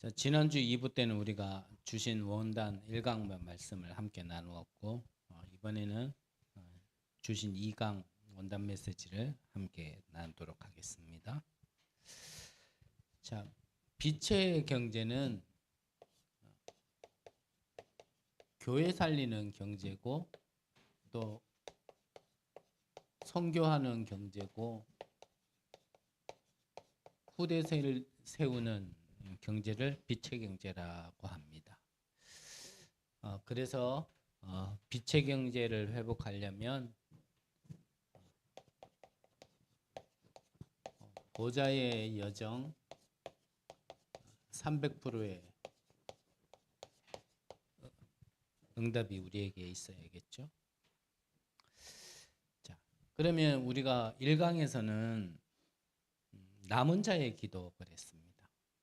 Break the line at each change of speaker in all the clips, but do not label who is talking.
자, 지난주 2부 때는 우리가 주신 원단 1강 말씀을 함께 나누었고 이번에는 주신 2강 원단 메시지를 함께 나누도록 하겠습니다. 자, 빛의 경제는 교회 살리는 경제고 또 선교하는 경제고 후대 세우는 경제를 빛의 경제라고 합니다. 그래서 빛의 경제를 회복하려면 보좌의 여정 300%의 응답이 우리에게 있어야겠죠. 자, 그러면 우리가 1강에서는 남은 자의 기도 그랬습니다.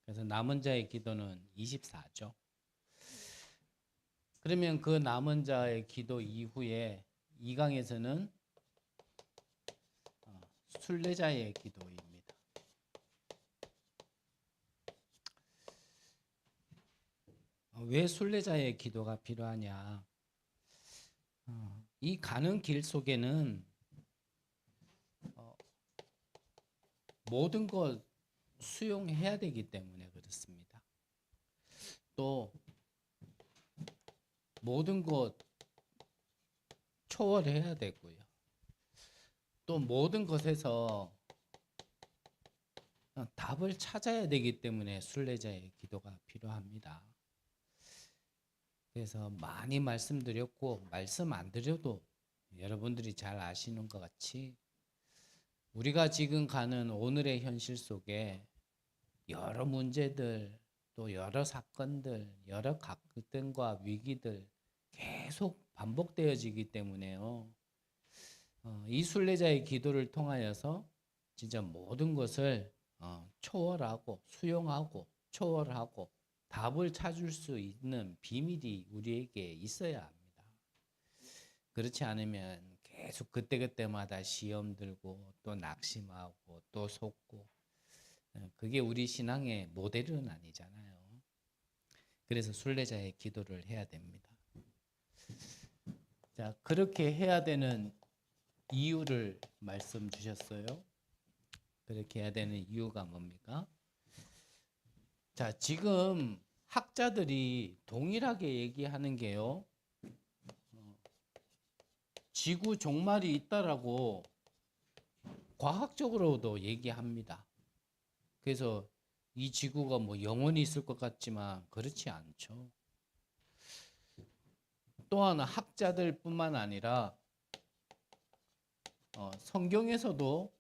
그래서 남은 자의 기도는 24죠. 그러면 그 남은 자의 기도 이후에 2강에서는 순례자의 기도입니다. 왜 순례자의 기도가 필요하냐? 이 가는 길 속에는 모든 것 수용해야 되기 때문에 그렇습니다. 또 모든 것 초월해야 되고요. 또 모든 것에서 답을 찾아야 되기 때문에 순례자의 기도가 필요합니다. 그래서 많이 말씀드렸고 말씀 안 드려도 여러분들이 잘 아시는 것 같이 우리가 지금 가는 오늘의 현실 속에 여러 문제들 또 여러 사건들 여러 갈등과 위기들 계속 반복되어지기 때문에요. 이 순례자의 기도를 통하여서 진짜 모든 것을 초월하고 수용하고 초월하고 답을 찾을 수 있는 비밀이 우리에게 있어야 합니다. 그렇지 않으면 계속 그때그때마다 시험 들고 또 낙심하고 또 속고 그게 우리 신앙의 모델은 아니잖아요. 그래서 순례자의 기도를 해야 됩니다. 자, 그렇게 해야 되는 이유를 말씀 주셨어요. 그렇게 해야 되는 이유가 뭡니까? 자, 지금 학자들이 동일하게 얘기하는 게요. 지구 종말이 있다라고 과학적으로도 얘기합니다. 그래서 이 지구가 뭐 영원히 있을 것 같지만 그렇지 않죠. 또한 학자들뿐만 아니라 성경에서도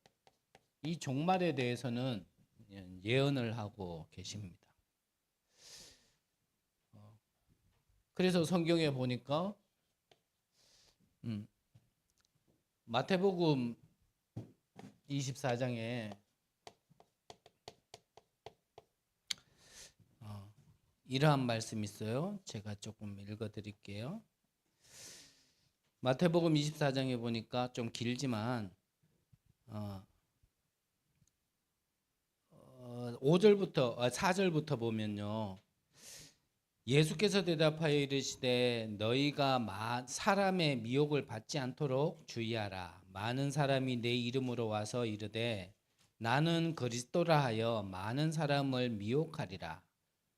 이 종말에 대해서는 예언을 하고 계십니다. 그래서 성경에 보니까 마태복음 24장에 이러한 말씀이 있어요. 제가 조금 읽어드릴게요. 마태복음 24장에 보니까 좀 길지만 4절부터 보면요. 예수께서 대답하여 이르시되 너희가 사람의 미혹을 받지 않도록 주의하라. 많은 사람이 내 이름으로 와서 이르되 나는 그리스도라 하여 많은 사람을 미혹하리라.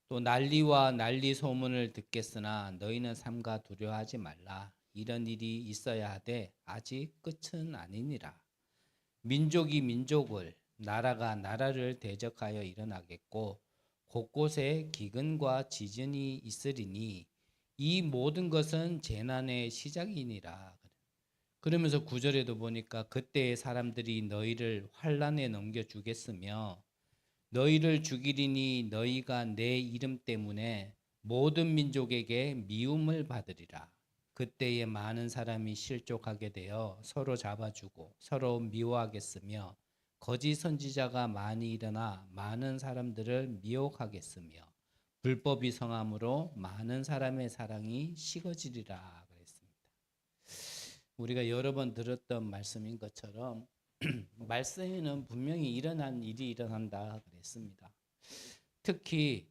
또 난리와 난리 소문을 듣겠으나 너희는 삼가 두려워하지 말라. 이런 일이 있어야 하되 아직 끝은 아니니라. 민족이 민족을 나라가 나라를 대적하여 일어나겠고 곳곳에 기근과 지진이 있으리니 이 모든 것은 재난의 시작이니라. 그러면서 9절에도 보니까 그때의 사람들이 너희를 환난에 넘겨주겠으며 너희를 죽이리니 너희가 내 이름 때문에 모든 민족에게 미움을 받으리라. 그때에 많은 사람이 실족하게 되어 서로 잡아주고 서로 미워하겠으며 거짓 선지자가 많이 일어나 많은 사람들을 미혹하겠으며 불법이 성함으로 많은 사람의 사랑이 식어지리라 그랬습니다. 우리가 여러 번 들었던 말씀인 것처럼 말씀에는 분명히 일어난 일이 일어난다 그랬습니다. 특히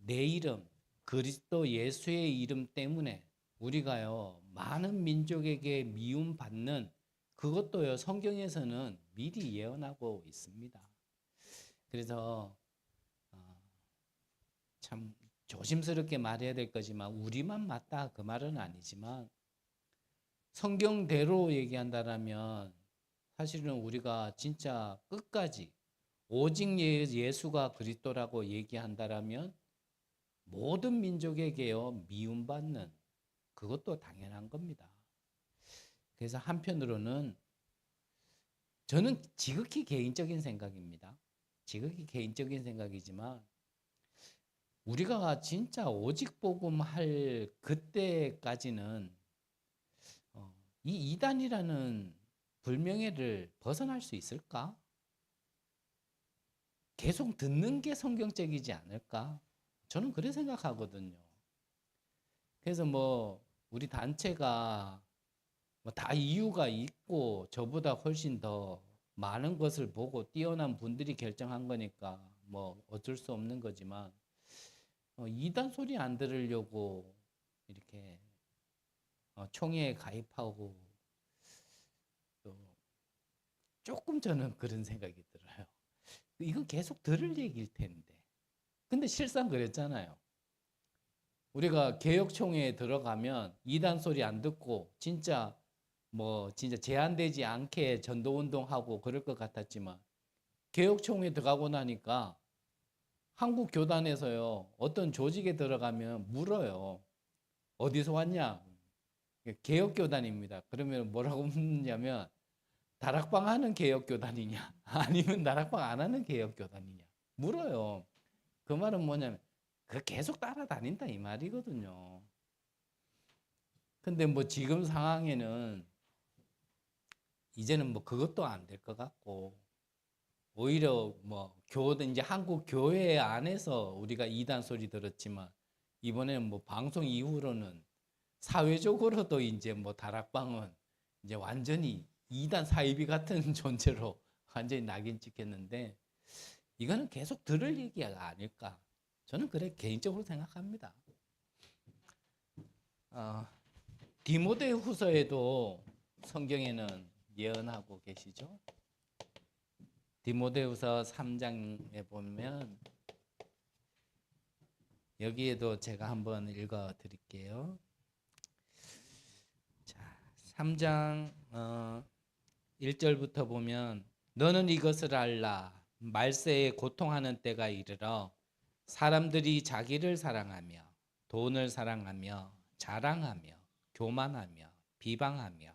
내 이름, 그리스도 예수의 이름 때문에 우리가요 많은 민족에게 미움받는 그것도요 성경에서는 미리 예언하고 있습니다. 그래서 참 조심스럽게 말해야 될 거지만 우리만 맞다 그 말은 아니지만 성경대로 얘기한다라면 사실은 우리가 진짜 끝까지 오직 예수가 그리스도라고 얘기한다라면 모든 민족에게요 미움받는 그것도 당연한 겁니다. 그래서 한편으로는 저는 지극히 개인적인 생각입니다. 지극히 개인적인 생각이지만 우리가 진짜 오직 복음 할 그때까지는 이 이단이라는 불명예를 벗어날 수 있을까? 계속 듣는 게 성경적이지 않을까? 저는 그렇게 생각하거든요. 그래서 우리 단체가 다 이유가 있고 저보다 훨씬 더 많은 것을 보고 뛰어난 분들이 결정한 거니까 어쩔 수 없는 거지만 이단 소리 안 들으려고 이렇게 총회에 가입하고 또 조금 저는 그런 생각이 들어요. 이건 계속 들을 얘기일 텐데. 근데 실상 그랬잖아요. 우리가 개혁총회에 들어가면 이단 소리 안 듣고 진짜 제한되지 않게 전도운동하고 그럴 것 같았지만 개혁총회 들어가고 나니까 한국 교단에서요 어떤 조직에 들어가면 물어요. 어디서 왔냐? 개혁교단입니다. 그러면 뭐라고 묻냐면 다락방 하는 개혁교단이냐 아니면 다락방 안 하는 개혁교단이냐 물어요. 그 말은 뭐냐면 그 계속 따라다닌다 이 말이거든요. 근데 지금 상황에는 이제는 그것도 안 될 것 같고 오히려 이제 한국 교회 안에서 우리가 이단 소리 들었지만 이번에는 방송 이후로는 사회적으로도 이제 다락방은 이제 완전히 이단 사이비 같은 존재로 완전히 낙인 찍혔는데 이거는 계속 들을 얘기가 아닐까 저는 그래 개인적으로 생각합니다. 디모데후서에도 성경에는 예언하고 계시죠. 디모데후서 3장에 보면 여기에도 제가 한번 읽어 드릴게요. 자, 3장 1절부터 보면 너는 이것을 알라 말세에 고통하는 때가 이르러 사람들이 자기를 사랑하며 돈을 사랑하며 자랑하며 교만하며 비방하며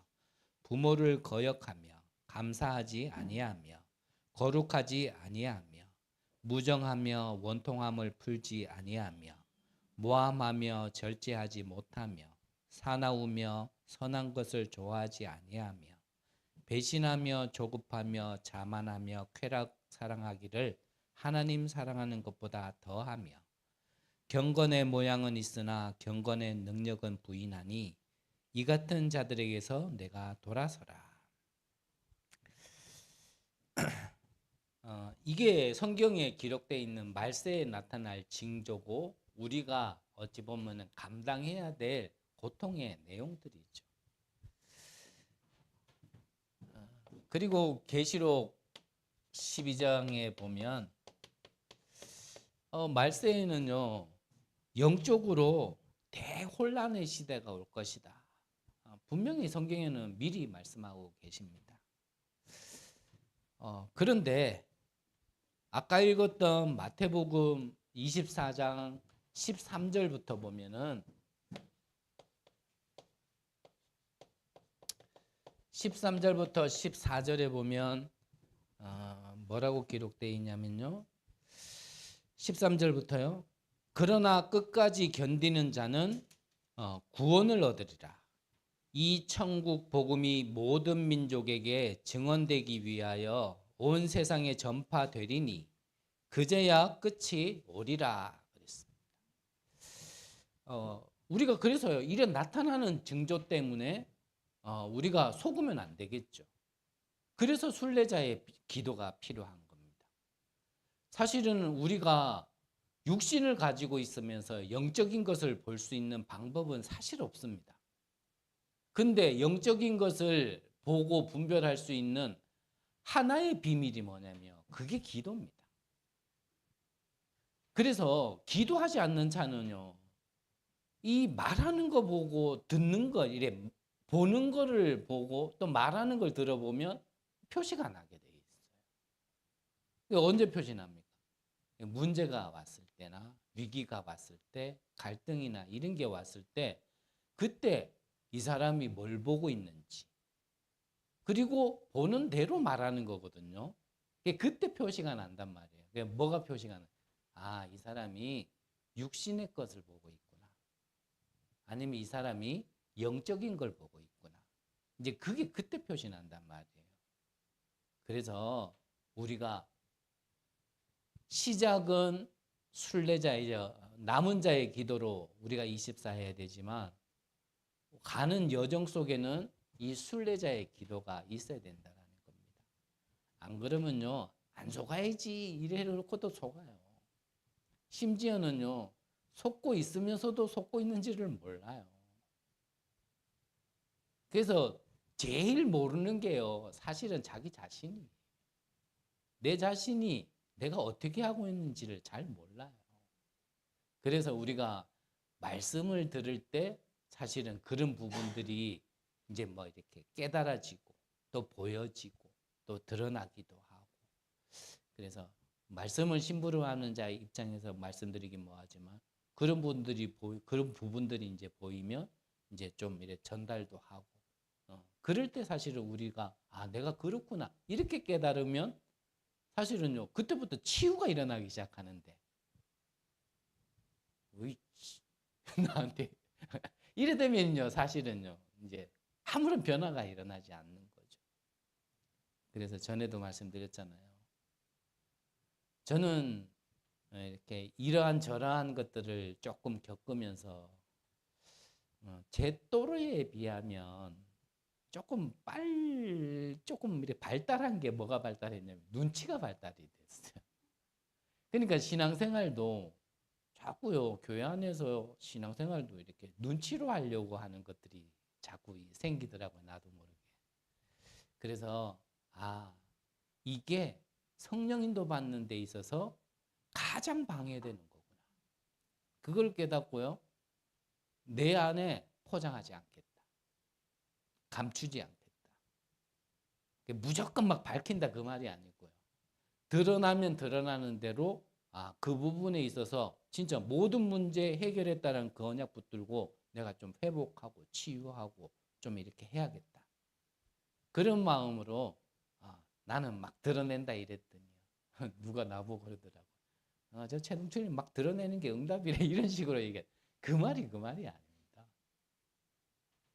부모를 거역하며 감사하지 아니하며 거룩하지 아니하며 무정하며 원통함을 풀지 아니하며 모함하며 절제하지 못하며 사나우며 선한 것을 좋아하지 아니하며 배신하며 조급하며 자만하며 쾌락 사랑하기를 하나님 사랑하는 것보다 더하며 경건의 모양은 있으나 경건의 능력은 부인하니 이 같은 자들에게서 내가 돌아서라. 이게 성경에 기록되어 있는 말세에 나타날 징조고 우리가 어찌 보면 감당해야 될 고통의 내용들이죠. 그리고 계시록 12장에 보면 말세에는요 영적으로 대혼란의 시대가 올 것이다. 분명히 성경에는 미리 말씀하고 계십니다. 그런데 아까 읽었던 마태복음 24장 13절부터 보면은 13절부터 14절에 보면 뭐라고 기록되어 있냐면요. 13절부터요. 그러나 끝까지 견디는 자는 구원을 얻으리라. 이 천국 복음이 모든 민족에게 증언되기 위하여 온 세상에 전파되리니 그제야 끝이 오리라 그랬습니다. 우리가 그래서요. 이런 나타나는 징조 때문에 우리가 속으면 안 되겠죠. 그래서 순례자의 기도가 필요한 겁니다. 사실은 우리가 육신을 가지고 있으면서 영적인 것을 볼 수 있는 방법은 사실 없습니다. 근데 영적인 것을 보고 분별할 수 있는 하나의 비밀이 뭐냐면 그게 기도입니다. 그래서 기도하지 않는 자는요, 이 말하는 거 보고 듣는 거, 이래 보는 거를 보고 또 말하는 걸 들어보면 표시가 나게 돼 있어요. 언제 표시 납니까? 문제가 왔을 때나 위기가 왔을 때, 갈등이나 이런 게 왔을 때, 그때 이 사람이 뭘 보고 있는지, 그리고 보는 대로 말하는 거거든요. 그때 표시가 난단 말이에요. 뭐가 표시가 나? 아, 이 사람이 육신의 것을 보고 있구나. 아니면 이 사람이 영적인 걸 보고 있구나. 이제 그게 그때 표시 난단 말이에요. 그래서 우리가 시작은 순례자이죠. 남은 자의 기도로 우리가 24 해야 되지만 가는 여정 속에는 이 순례자의 기도가 있어야 된다는 겁니다. 안 그러면요, 안 속아야지 이래 놓고도 속아요. 심지어는요, 속고 있으면서도 속고 있는지를 몰라요. 그래서 제일 모르는 게요, 사실은 자기 자신이. 내 자신이 내가 어떻게 하고 있는지를 잘 몰라요. 그래서 우리가 말씀을 들을 때 사실은 그런 부분들이 이제 뭐 이렇게 깨달아지고 또 보여지고 또 드러나기도 하고. 그래서 말씀을 심부름하는 자의 입장에서 말씀드리긴 뭐하지만 그런 그런 부분들이 이제 보이면 이제 좀 이렇게 전달도 하고. 그럴 때 사실은 우리가 아, 내가 그렇구나 이렇게 깨달으면 사실은요, 그때부터 치유가 일어나기 시작하는데, 으이, 나한테 이래 되면요, 사실은요, 이제 아무런 변화가 일어나지 않는 거죠. 그래서 전에도 말씀드렸잖아요. 저는 이렇게 이러한 저러한 것들을 조금 겪으면서 제 또래에 비하면 조금 이렇게 발달한 게 뭐가 발달했냐면 눈치가 발달이 됐어요. 그러니까 신앙생활도 자꾸요, 교회 안에서 신앙생활도 이렇게 눈치로 하려고 하는 것들이 자꾸 생기더라고요, 나도 모르게. 그래서 아, 이게 성령인도 받는 데 있어서 가장 방해되는 거구나. 그걸 깨닫고요, 내 안에 포장하지 않겠다. 감추지 않겠다. 무조건 막 밝힌다 그 말이 아니고요. 드러나면 드러나는 대로 아, 그 부분에 있어서 진짜 모든 문제 해결했다는 그 언약 붙들고 내가 좀 회복하고 치유하고 좀 이렇게 해야겠다. 그런 마음으로 아, 나는 막 드러낸다 이랬더니 누가 나보고 그러더라고. 저 최동철님 막 드러내는 게 응답이래 이런 식으로 얘기해. 그 말이 아닙니다.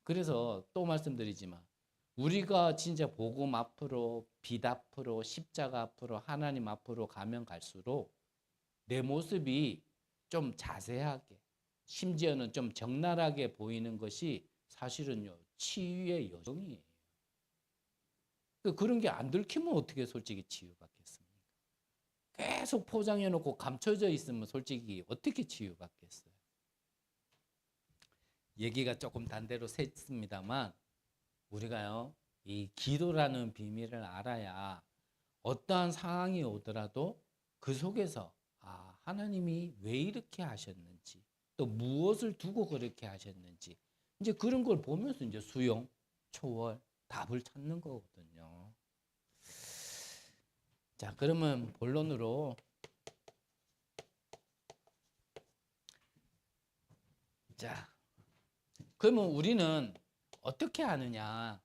그래서 또 말씀드리지만 우리가 진짜 복음 앞으로 빛 앞으로 십자가 앞으로 하나님 앞으로 가면 갈수록 내 모습이 좀 자세하게 심지어는 좀 적나라하게 보이는 것이 사실은요 치유의 여정이에요. 그런 게 안 들키면 어떻게 솔직히 치유받겠습니까? 계속 포장해 놓고 감춰져 있으면 솔직히 어떻게 치유받겠어요? 얘기가 조금 단대로 샜습니다만 우리가요 이 기도라는 비밀을 알아야 어떠한 상황이 오더라도 그 속에서 아, 하나님이 왜 이렇게 하셨는지 또 무엇을 두고 그렇게 하셨는지 이제 그런 걸 보면서 이제 수용, 초월, 답을 찾는 거거든요. 자, 그러면 본론으로 자, 그러면 우리는 어떻게 하느냐?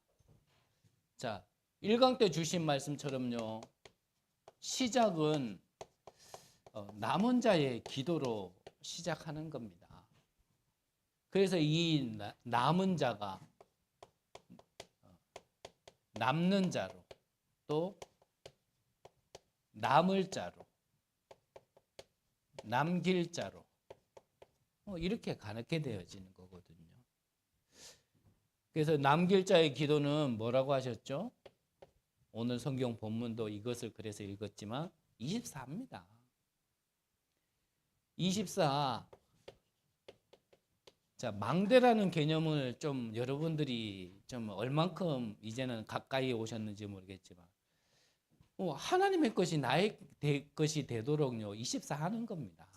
자, 1강 때 주신 말씀처럼요. 시작은 남은 자의 기도로 시작하는 겁니다. 그래서 이 남은 자가 남는 자로 또 남을 자로 남길 자로 이렇게 가르게 되어지는 거거든요. 그래서 남길 자의 기도는 뭐라고 하셨죠? 오늘 성경 본문도 이것을 그래서 읽었지만 24입니다. 24. 자, 망대라는 개념을 좀 여러분들이 좀 얼만큼 이제는 가까이 오셨는지 모르겠지만 하나님의 것이 나의 것이 되도록요 24 하는 겁니다.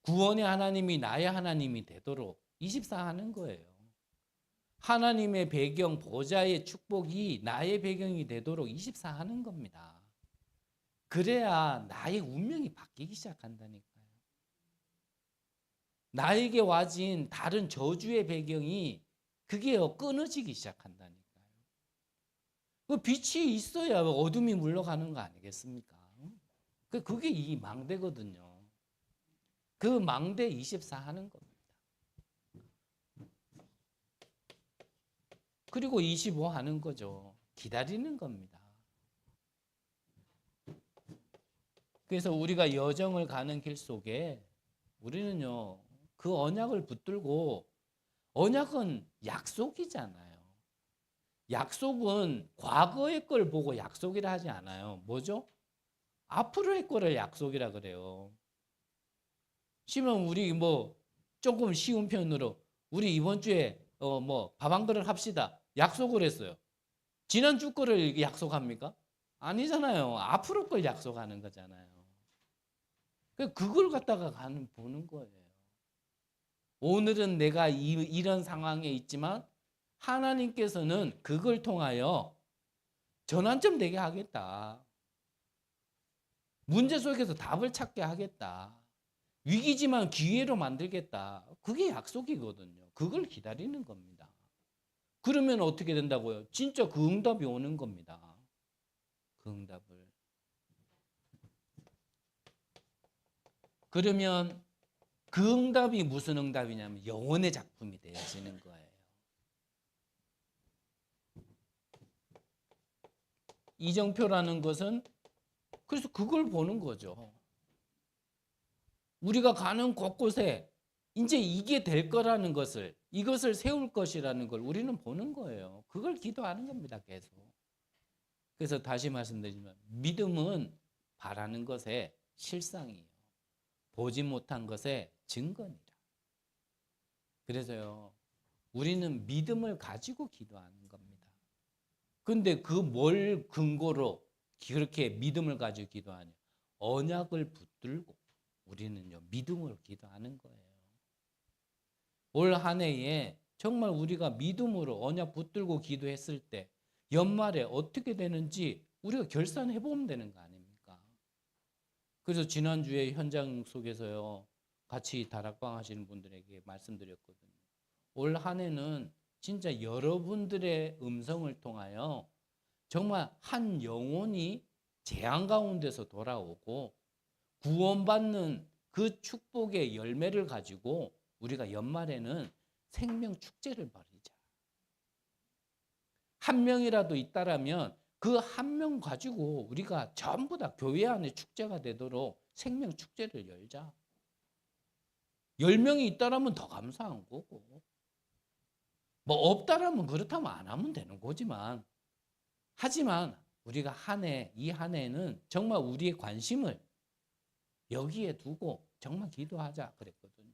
구원의 하나님이 나의 하나님이 되도록 24 하는 거예요. 하나님의 배경, 보좌의 축복이 나의 배경이 되도록 24 하는 겁니다. 그래야 나의 운명이 바뀌기 시작한다니까요. 나에게 와진 다른 저주의 배경이 그게 끊어지기 시작한다니까요. 그 빛이 있어야 어둠이 물러가는 거 아니겠습니까? 그게 이 망대거든요. 그 망대 24 하는 겁니다. 그리고 25 하는 거죠. 기다리는 겁니다. 그래서 우리가 여정을 가는 길 속에 우리는요, 그 언약을 붙들고, 언약은 약속이잖아요. 약속은 과거의 걸 보고 약속이라 하지 않아요. 뭐죠? 앞으로의 거를 약속이라 그래요. 심은 우리 조금 쉬운 편으로 우리 이번 주에 밥 한 그릇 합시다. 약속을 했어요. 지난주 거를 약속합니까? 아니잖아요. 앞으로 걸 약속하는 거잖아요. 그걸 갖다가 보는 거예요. 오늘은 내가 이런 상황에 있지만 하나님께서는 그걸 통하여 전환점 되게 하겠다. 문제 속에서 답을 찾게 하겠다. 위기지만 기회로 만들겠다. 그게 약속이거든요. 그걸 기다리는 겁니다. 그러면 어떻게 된다고요? 진짜 그 응답이 오는 겁니다. 그 응답을. 그러면 그 응답이 무슨 응답이냐면 영혼의 작품이 되어지는 거예요. 이정표라는 것은 그래서 그걸 보는 거죠. 우리가 가는 곳곳에 이제 이게 될 거라는 것을, 이것을 세울 것이라는 걸 우리는 보는 거예요. 그걸 기도하는 겁니다, 계속. 그래서 다시 말씀드리지만 믿음은 바라는 것의 실상이에요. 보지 못한 것의 증거니라. 그래서요, 우리는 믿음을 가지고 기도하는 겁니다. 근데 그 뭘 근거로 그렇게 믿음을 가지고 기도하냐? 언약을 붙들고 우리는요, 믿음으로 기도하는 거예요. 올 한 해에 정말 우리가 믿음으로 언약 붙들고 기도했을 때 연말에 어떻게 되는지 우리가 결산해 보면 되는 거 아닙니까? 그래서 지난주에 현장 속에서요, 같이 다락방 하시는 분들에게 말씀드렸거든요. 올 한 해는 진짜 여러분들의 음성을 통하여 정말 한 영혼이 재앙 가운데서 돌아오고 구원받는 그 축복의 열매를 가지고 우리가 연말에는 생명 축제를 벌이자. 한 명이라도 있다라면 그 한 명 가지고 우리가 전부 다 교회 안에 축제가 되도록 생명 축제를 열자. 10명이 있다라면 더 감사한 거고. 뭐 없다라면 그렇다면 안 하면 되는 거지만, 하지만 우리가 이 한 해는 정말 우리의 관심을 여기에 두고 정말 기도하자 그랬거든요.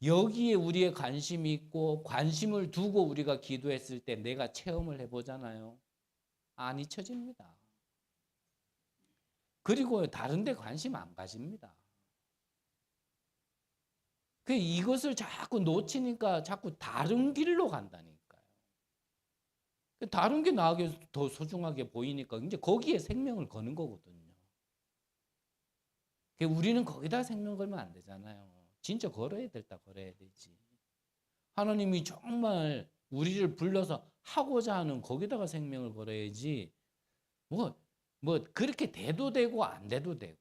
여기에 우리의 관심이 있고 관심을 두고 우리가 기도했을 때 내가 체험을 해보잖아요. 안 잊혀집니다. 그리고 다른 데 관심 안 가집니다. 이것을 자꾸 놓치니까 자꾸 다른 길로 간다니까요. 다른 게 나에게 더 소중하게 보이니까 이제 거기에 생명을 거는 거거든요. 우리는 거기다 생명 걸면 안 되잖아요. 진짜 걸어야 될 때 걸어야 되지. 하나님이 정말 우리를 불러서 하고자 하는 거기다가 생명을 걸어야지. 뭐 그렇게 돼도 되고 안 돼도 되고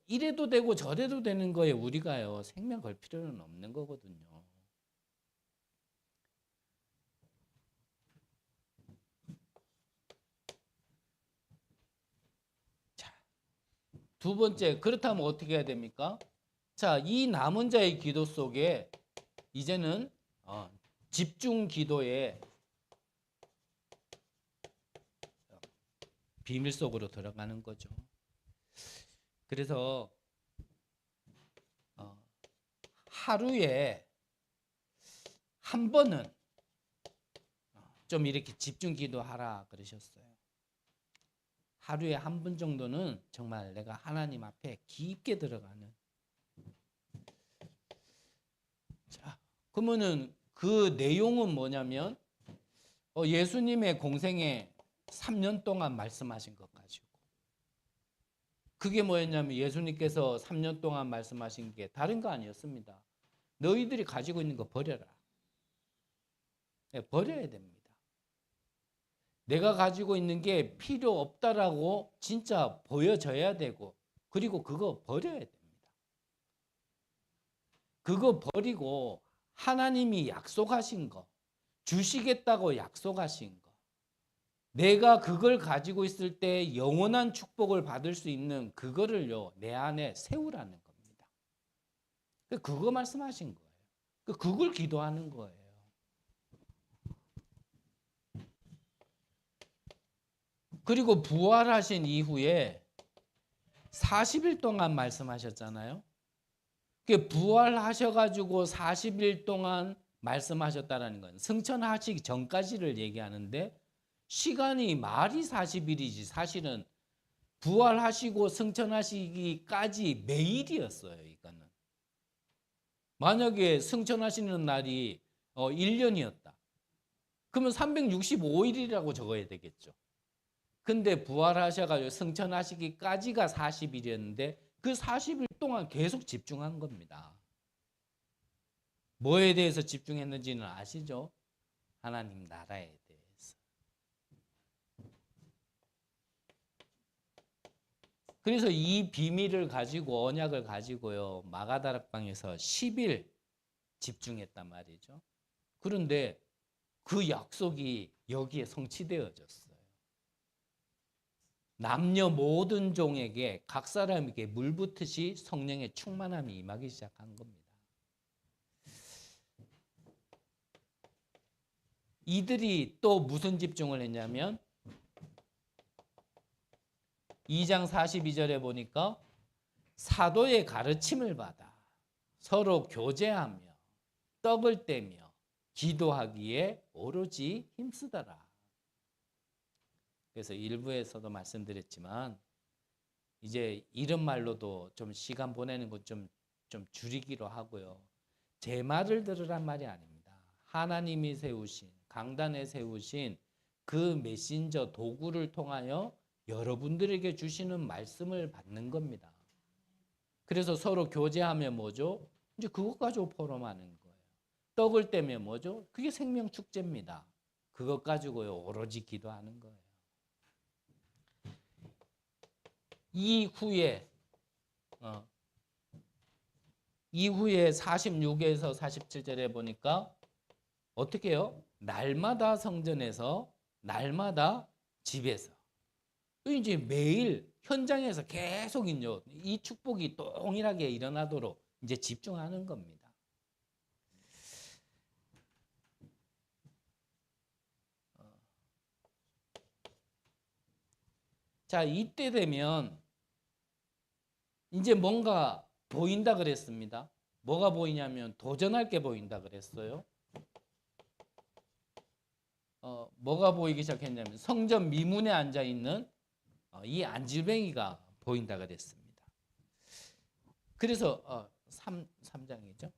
이래도 되고 저래도 되는 거에 우리가요 생명 걸 필요는 없는 거거든요. 자, 두 번째, 그렇다면 어떻게 해야 됩니까? 자, 이 남은 자의 기도 속에 이제는 집중 기도의 비밀 속으로 들어가는 거죠. 그래서 하루에 한 번은 좀 이렇게 집중 기도하라 그러셨어요. 하루에 한 번 정도는 정말 내가 하나님 앞에 깊게 들어가는. 자, 그러면은 그 내용은 뭐냐면 예수님의 공생에 3년 동안 말씀하신 것 가지고. 그게 뭐였냐면 예수님께서 3년 동안 말씀하신 게 다른 거 아니었습니다. 너희들이 가지고 있는 거 버려라. 네, 버려야 됩니다. 내가 가지고 있는 게 필요 없다라고 진짜 보여져야 되고, 그리고 그거 버려야 됩니다. 그거 버리고 하나님이 약속하신 거, 주시겠다고 약속하신 거, 내가 그걸 가지고 있을 때 영원한 축복을 받을 수 있는 그거를요, 내 안에 세우라는 겁니다. 그거 말씀하신 거예요. 그걸 기도하는 거예요. 그리고 부활하신 이후에 40일 동안 말씀하셨잖아요. 부활하셔가지고 40일 동안 말씀하셨다는 건 승천하시기 전까지를 얘기하는데, 시간이 말이 40일이지 사실은 부활하시고 승천하시기까지 매일이었어요. 이거는 만약에 승천하시는 날이 1년이었다. 그러면 365일이라고 적어야 되겠죠. 근데 부활하셔가지고 승천하시기까지가 40일이었는데 그 40일 동안 계속 집중한 겁니다. 뭐에 대해서 집중했는지는 아시죠? 하나님 나라에 대해서. 그래서 이 비밀을 가지고, 언약을 가지고요, 마가다락방에서 10일 집중했단 말이죠. 그런데 그 약속이 여기에 성취되어졌어요. 남녀 모든 종에게 각 사람에게 물 붓듯이 성령의 충만함이 임하기 시작한 겁니다. 이들이 또 무슨 집중을 했냐면 2장 42절에 보니까 사도의 가르침을 받아 서로 교제하며 떡을 떼며 기도하기에 오로지 힘쓰더라. 그래서 일부에서도 말씀드렸지만 이제 이런 말로도 좀 시간 보내는 것 좀 줄이기로 하고요. 제 말을 들으란 말이 아닙니다. 하나님이 세우신, 강단에 세우신 그 메신저 도구를 통하여 여러분들에게 주시는 말씀을 받는 겁니다. 그래서 서로 교제하면 뭐죠? 이제 그것 가지고 포럼하는 거예요. 떡을 떼면 뭐죠? 그게 생명 축제입니다. 그것 가지고요, 오로지 기도하는 거예요. 이후에 46에서 47절에 보니까 어떻게 해요? 날마다 성전에서, 날마다 집에서. 이제 매일 현장에서 계속요, 이 축복이 동일하게 일어나도록 이제 집중하는 겁니다. 자, 이때 되면 이제 뭔가 보인다 그랬습니다. 뭐가 보이냐면 도전할 게 보인다 그랬어요. 뭐가 보이기 시작했냐면 성전 미문에 앉아 있는 이 안질뱅이가 보인다 그랬습니다. 그래서 3장이죠.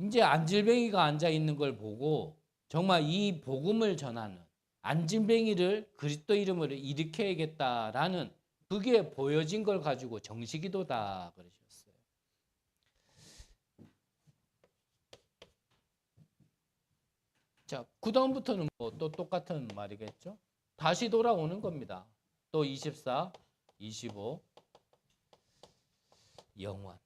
이제 안질뱅이가 앉아 있는 걸 보고 정말 이 복음을 전하는 안질뱅이를 그리스도 이름으로 일으켜야겠다라는 그게 보여진 걸 가지고 정식기도다 그러셨어요. 자, 그 다음부터는 뭐 또 똑같은 말이겠죠. 다시 돌아오는 겁니다. 또 24, 25, 영원.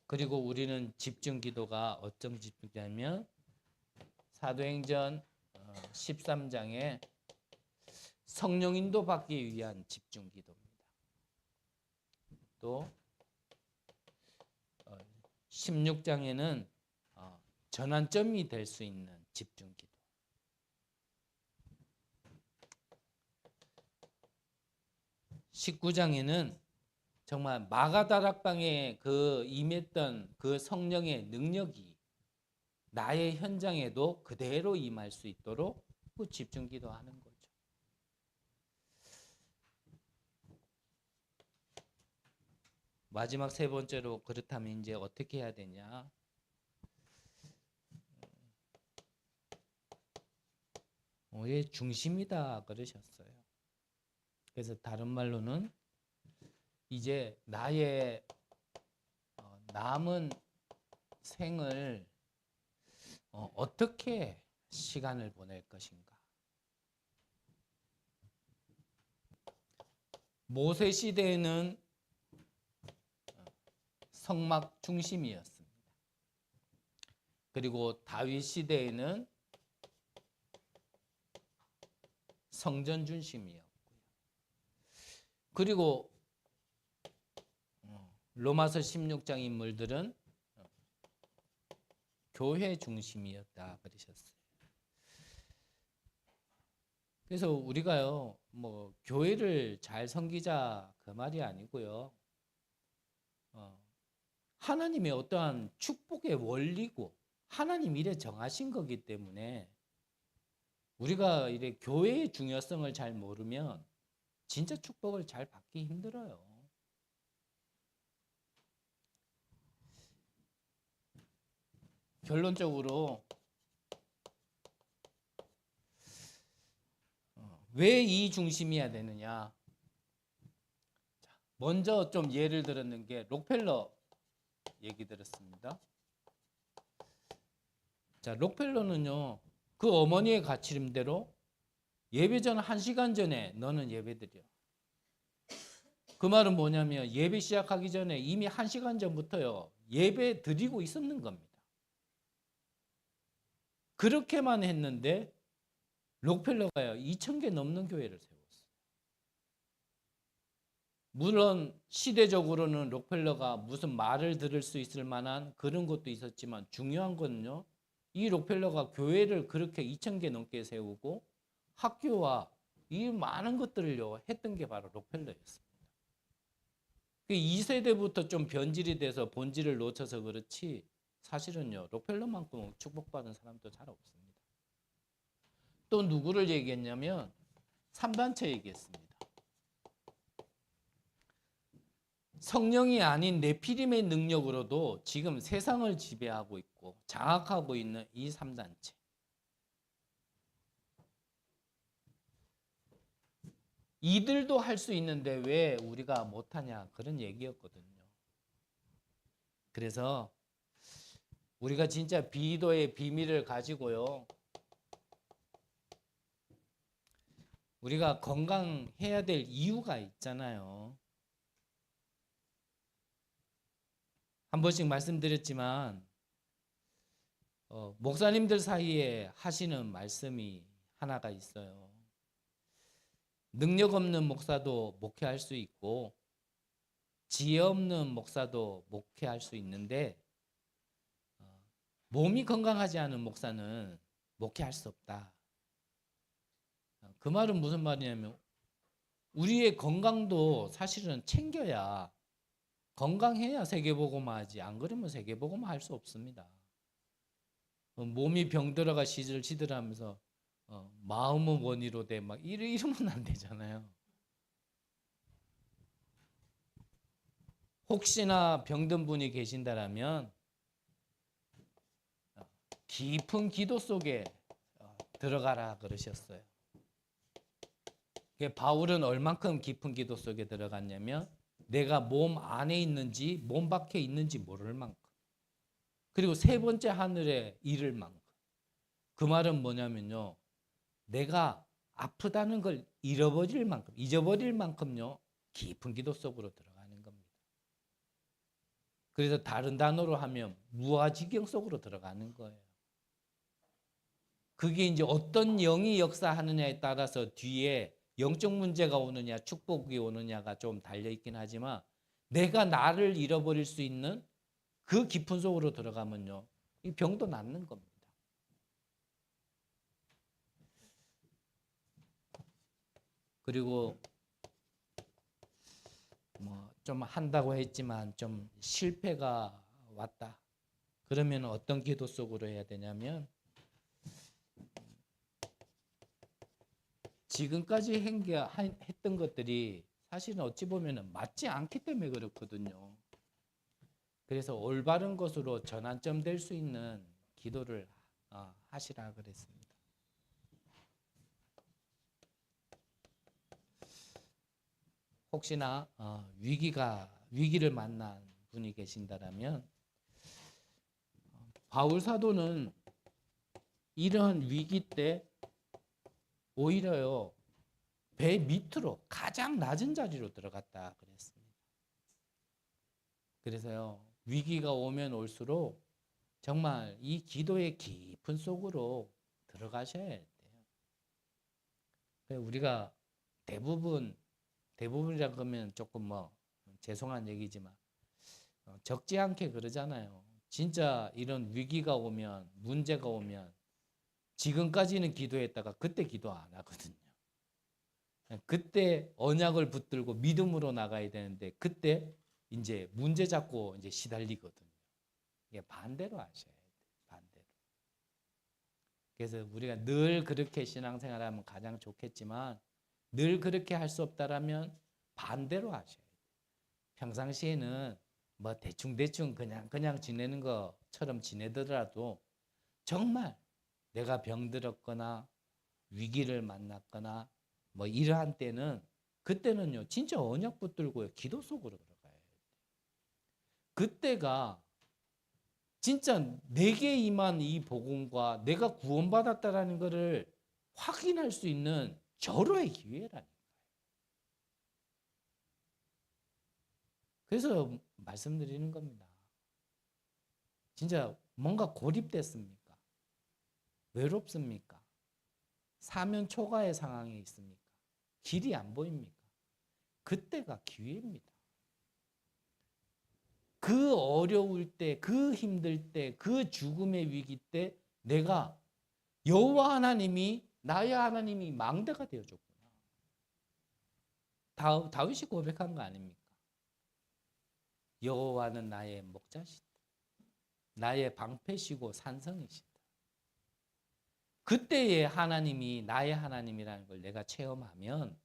그리고 우리는 집중 기도가 어떤 집중이냐면 사도행전 13장에 성령 인도 받기 위한 집중 기도입니다. 또 16장에는 전환점이 될 수 있는 집중 기도. 19장에는 정말 마가다락방에 그 임했던 그 성령의 능력이 나의 현장에도 그대로 임할 수 있도록 그 집중 기도하는 거죠. 마지막 세 번째로 그렇다면 이제 어떻게 해야 되냐? 의 중심이다 그러셨어요. 그래서 다른 말로는 이제 나의 남은 생을 어떻게 시간을 보낼 것인가. 모세 시대에는 성막 중심이었습니다. 그리고 다윗 시대에는 성전 중심이었고요. 그리고 로마서 16장 인물들은 교회 중심이었다 그러셨어요. 그래서 우리가요, 뭐 교회를 잘 섬기자 그 말이 아니고요. 하나님의 어떠한 축복의 원리고 하나님 이래 정하신 거기 때문에 우리가 이래 교회의 중요성을 잘 모르면 진짜 축복을 잘 받기 힘들어요. 결론적으로 왜 이 중심이어야 되느냐? 먼저 좀 예를 들었는 게 록펠러 얘기 들었습니다. 자, 록펠러는요, 그 어머니의 가르침대로 예배 전 1시간 전에 너는 예배 드려. 그 말은 뭐냐면 예배 시작하기 전에 이미 1시간 전부터요, 예배 드리고 있었는 겁니다. 그렇게만 했는데 록펠러가요 2,000개 넘는 교회를 세웠어요. 물론 시대적으로는 록펠러가 무슨 말을 들을 수 있을 만한 그런 것도 있었지만 중요한 거는요, 이 록펠러가 교회를 그렇게 2,000개 넘게 세우고 학교와 이 많은 것들을요 했던 게 바로 록펠러였습니다. 2세대부터 좀 변질이 돼서 본질을 놓쳐서 그렇지 사실은요 록펠러만큼 축복받은 사람도 잘 없습니다. 또 누구를 얘기했냐면 3단체 얘기했습니다. 성령이 아닌 네피림의 능력으로도 지금 세상을 지배하고 있고 장악하고 있는 이 3단체. 이들도 할 수 있는데 왜 우리가 못하냐 그런 얘기였거든요. 그래서 우리가 진짜 비도의 비밀을 가지고요, 우리가 건강해야 될 이유가 있잖아요. 한 번씩 말씀드렸지만 목사님들 사이에 하시는 말씀이 하나가 있어요. 능력 없는 목사도 목회할 수 있고 지혜 없는 목사도 목회할 수 있는데 몸이 건강하지 않은 목사는 목회할 수 없다. 그 말은 무슨 말이냐면 우리의 건강도 사실은 챙겨야, 건강해야 세계복음화 하지, 안 그러면 세계복음화 할 수 없습니다. 몸이 병들어가 시들시들하면서 마음은 원이로 돼 막 이러면 안 되잖아요. 혹시나 병든 분이 계신다라면 깊은 기도 속에 들어가라 그러셨어요. 바울은 얼만큼 깊은 기도 속에 들어갔냐면 내가 몸 안에 있는지 몸 밖에 있는지 모를 만큼, 그리고 세 번째 하늘에 이를 만큼. 그 말은 뭐냐면요, 내가 아프다는 걸 잊어버릴 만큼요 깊은 기도 속으로 들어가는 겁니다. 그래서 다른 단어로 하면 무아지경 속으로 들어가는 거예요. 그게 이제 어떤 영이 역사하느냐에 따라서 뒤에 영적 문제가 오느냐 축복이 오느냐가 좀 달려있긴 하지만 내가 나를 잃어버릴 수 있는 그 깊은 속으로 들어가면요 이 병도 낫는 겁니다. 그리고 좀 한다고 했지만 좀 실패가 왔다. 그러면 어떤 기도 속으로 해야 되냐면 지금까지 했던 것들이 사실은 어찌 보면 맞지 않기 때문에 그렇거든요. 그래서 올바른 것으로 전환점 될 수 있는 기도를 하시라 그랬습니다. 혹시나 위기를 만난 분이 계신다면 바울 사도는 이러한 위기 때 오히려요 배 밑으로 가장 낮은 자리로 들어갔다 그랬습니다. 그래서요 위기가 오면 올수록 정말 이 기도의 깊은 속으로 들어가셔야 돼요. 우리가 대부분이라 그러면 조금 뭐 죄송한 얘기지만 적지 않게 그러잖아요. 진짜 이런 위기가 오면 문제가 오면 지금까지는 기도했다가 그때 기도 안 하거든요. 그때 언약을 붙들고 믿음으로 나가야 되는데 그때 이제 문제 잡고 이제 시달리거든요. 이게 반대로 하셔야 돼요. 반대로. 그래서 우리가 늘 그렇게 신앙생활하면 가장 좋겠지만 늘 그렇게 할 수 없다라면 반대로 하셔야 돼요. 평상시에는 뭐 대충 그냥 지내는 것처럼 지내더라도 정말 내가 병들었거나 위기를 만났거나 뭐 이러한 때는 그때는요 진짜 언약 붙들고요 기도 속으로 들어가야 돼요. 그때가 진짜 내게 임한 이 복음과 내가 구원받았다라는 것을 확인할 수 있는 절호의 기회라니까요. 그래서 말씀드리는 겁니다. 진짜 뭔가 고립됐습니까? 외롭습니까? 사면 초가의 상황에 있습니까? 길이 안 보입니까? 그때가 기회입니다. 그 어려울 때, 그 힘들 때, 그 죽음의 위기 때 내가 여호와 하나님이 나의 하나님이 망대가 되어줬구나. 다윗이 고백한 거 아닙니까? 여호와는 나의 목자시다. 나의 방패시고 산성이시다. 그때의 하나님이 나의 하나님이라는 걸 내가 체험하면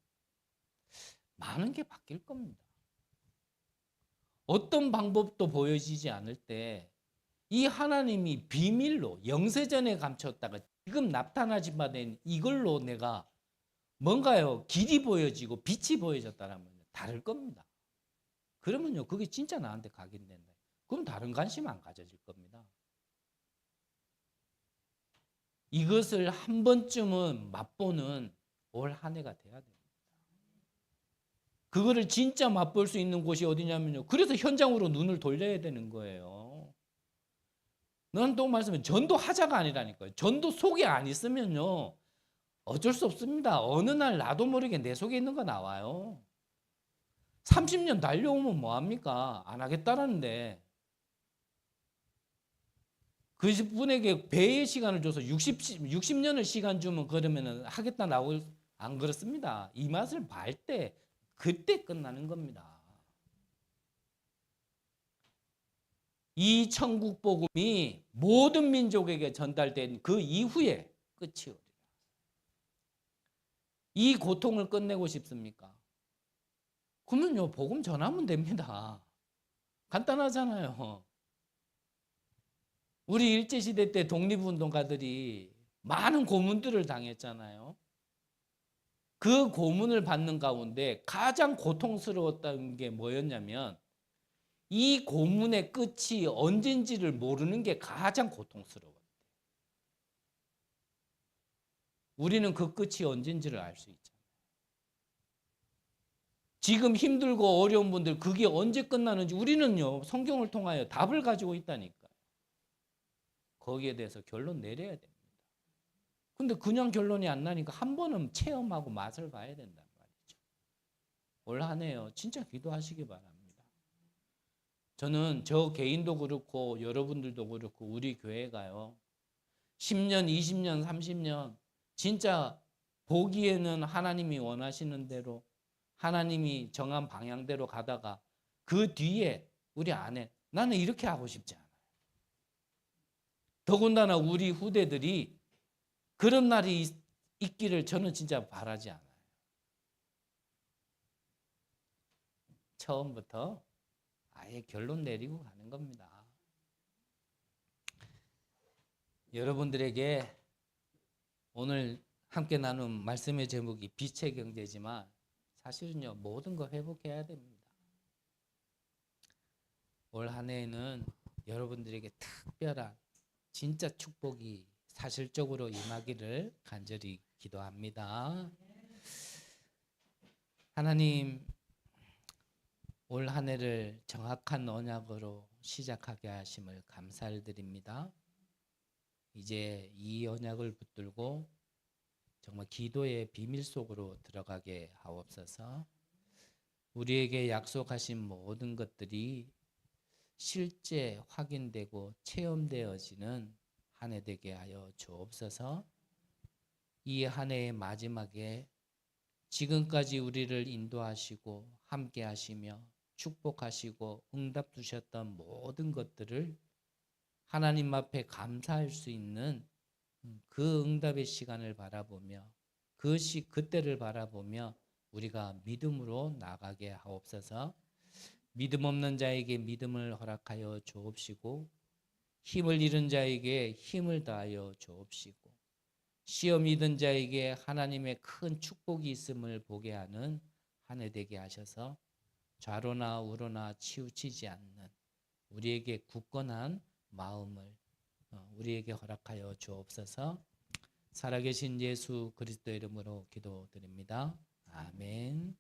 많은 게 바뀔 겁니다. 어떤 방법도 보여지지 않을 때 이 하나님이 비밀로 영세전에 감췄다가 지금 나타나지 바된 이걸로 내가 뭔가요 길이 보여지고 빛이 보여졌다면 다를 겁니다. 그러면요 그게 진짜 나한테 각인된다. 그럼 다른 관심 안 가져질 겁니다. 이것을 한 번쯤은 맛보는 올 한 해가 돼야 됩니다. 그거를 진짜 맛볼 수 있는 곳이 어디냐면요. 그래서 현장으로 눈을 돌려야 되는 거예요. 난 또 말씀해 전도 하자가 아니라니까요. 전도 속에 안 있으면요. 어쩔 수 없습니다. 어느 날 나도 모르게 내 속에 있는 거 나와요. 30년 달려오면 뭐합니까? 안 하겠다라는데 그분에게 배의 시간을 줘서 60년을 시간 주면 그러면 하겠다 나올 안 그렇습니다. 이 맛을 볼 때 그때 끝나는 겁니다. 이 천국 복음이 모든 민족에게 전달된 그 이후에 끝이 오리라. 이 고통을 끝내고 싶습니까? 그러면요 복음 전하면 됩니다. 간단하잖아요. 우리 일제시대 때 독립운동가들이 많은 고문들을 당했잖아요. 그 고문을 받는 가운데 가장 고통스러웠던 게 뭐였냐면 이 고문의 끝이 언젠지를 모르는 게 가장 고통스러워요. 우리는 그 끝이 언젠지를 알 수 있잖아요. 지금 힘들고 어려운 분들 그게 언제 끝나는지 우리는요 성경을 통하여 답을 가지고 있다니까요. 거기에 대해서 결론 내려야 됩니다. 근데 그냥 결론이 안 나니까 한 번은 체험하고 맛을 봐야 된단 말이죠. 올 한 해요 진짜 기도하시기 바랍니다. 저는 저 개인도 그렇고 여러분들도 그렇고 우리 교회가요 10년, 20년, 30년 진짜 보기에는 하나님이 원하시는 대로 하나님이 정한 방향대로 가다가 그 뒤에 우리 아내, 나는 이렇게 하고 싶지 않아요. 더군다나 우리 후대들이 그런 날이 있기를 저는 진짜 바라지 않아요. 처음부터 아예 결론 내리고 가는 겁니다. 여러분들에게 오늘 함께 나눈 말씀의 제목이 빛의 경제지만 사실은요, 모든 거 회복해야 됩니다. 올 한 해에는 여러분들에게 특별한 진짜 축복이 사실적으로 임하기를 간절히 기도합니다. 하나님, 올 한 해를 정확한 언약으로 시작하게 하심을 감사를 드립니다. 이제 이 언약을 붙들고 정말 기도의 비밀 속으로 들어가게 하옵소서. 우리에게 약속하신 모든 것들이 실제 확인되고 체험되어지는 한 해 되게 하여 주옵소서. 이 한 해의 마지막에 지금까지 우리를 인도하시고 함께 하시며 축복하시고 응답 주셨던 모든 것들을 하나님 앞에 감사할 수 있는 그 응답의 시간을 바라보며 그때를 바라보며 우리가 믿음으로 나가게 하옵소서. 믿음 없는 자에게 믿음을 허락하여 주옵시고 힘을 잃은 자에게 힘을 다하여 주옵시고 시험이 든 자에게 하나님의 큰 축복이 있음을 보게 하는 한 해 되게 하셔서 좌로나 우로나 치우치지 않는 우리에게 굳건한 마음을 우리에게 허락하여 주옵소서. 살아계신 예수 그리스도 이름으로 기도드립니다. 아멘.